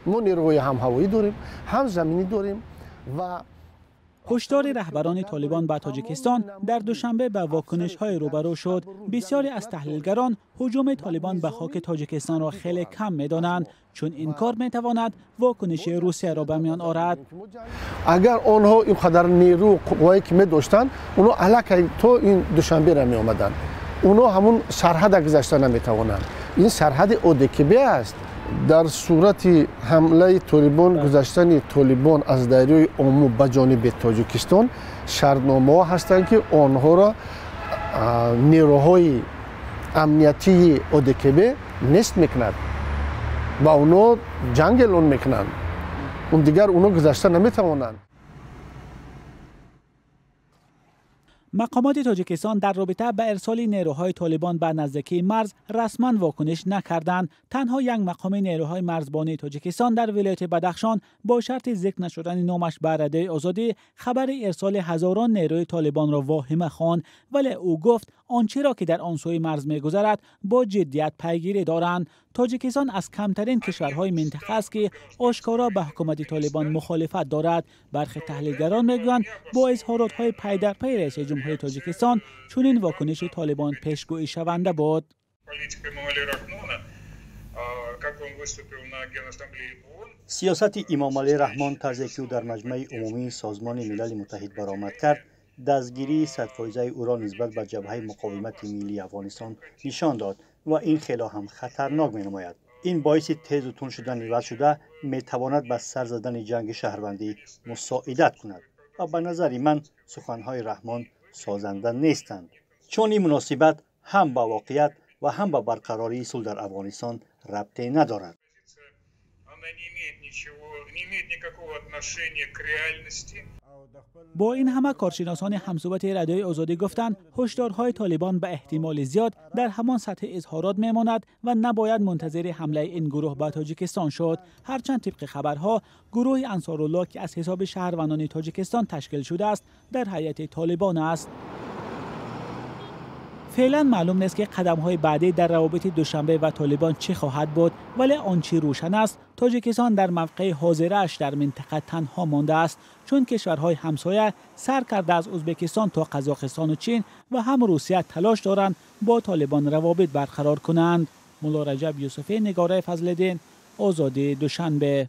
ما نیروهای هم هوایی داریم، هم زمینی داریم و هشدار رهبران طالبان به تاجیکستان در دوشنبه به واکنش‌های روبرو شد. بسیاری از تحلیلگران هجوم طالبان به خاک تاجیکستان را خیلی کم می‌دانند، چون این کار می‌تواند واکنش روسیه را به میان آورد. اگر آنها اینقدر نیرو قوایی که می‌داشتند، اونا الکی تو این دوشنبه را می‌آمدند. اونا همون سرحد گذشته نمی‌توانند. این سرحد اودکبه است. در صورت حمله طالبان گذشتن طالبان از دریای آمو به جانب تاجیکستان شرطنامه‌ها هستند که آنها را نیروهای امنیتی اودکبه نصب می‌کند و اونا جنگ اعلان می‌کنند. اون دیگر اونا گذشته نمی‌توانند. مقامات تاجیکستان در رابطه با ارسال نیروهای طالبان به نزدیکی مرز رسما واکنش نکردند. تنها یک مقام نیروهای مرزبانی تاجیکستان در ولایت بدخشان با شرط ذکر نشدن نامش به رده آزادی خبر ارسال هزاران نیروی طالبان را واهمه خواند، ولی او گفت آنچه را که در آن سوی مرز می‌گذرد با جدیت پیگیری دارند. تاجیکستان از کمترین کشورهای منطقه است که آشکارا به حکومت طالبان مخالفت دارد. برخی تحلیلگران میگویند با اظهارات‌های پی در پی رئیس جمهور تاجیکستان چنین واکنش طالبان پیشگویی شونده بود. سیاست امام علی رحمان طرزی که او در مجمع عمومی سازمان ملل متحد برآمد کرد، دستگیری صدفایزه او را نسبت به جبهه مقاومت ملی افغانستان نشان داد و این خیلی هم خطرناک می‌نماید. این باعث تیز و تند شدن وضع شده می‌تواند به سر زدن جنگ شهروندی مساعدت کند و به نظر من سخن‌های رحمان سازنده نیستند، چون این مناسبت هم به واقعیت و هم به برقراری صلح در افغانستان ربطی ندارد. با این همه کارشناسان همصحبت رادیوی آزادی گفتند هشدارهای طالبان به احتمال زیاد در همان سطح اظهارات میماند و نباید منتظر حمله این گروه به تاجیکستان شد. هرچند طبق خبرها گروه انصارالله که از حساب شهروندان تاجیکستان تشکیل شده است در هیئت طالبان است. فعلا معلوم نیست که قدم‌های بعدی در روابط دوشنبه و طالبان چه خواهد بود، ولی آنچه روشن است تاجیکستان در موقع حاضرش در منطقه تنها مانده است، چون کشورهای همسایه سر کرده از ازبکستان تا قزاقستان و چین و هم روسیه تلاش دارند با طالبان روابط برقرار کنند. مولا رجب یوسفی، نگاره فضل‌الدین، آزادی دوشنبه.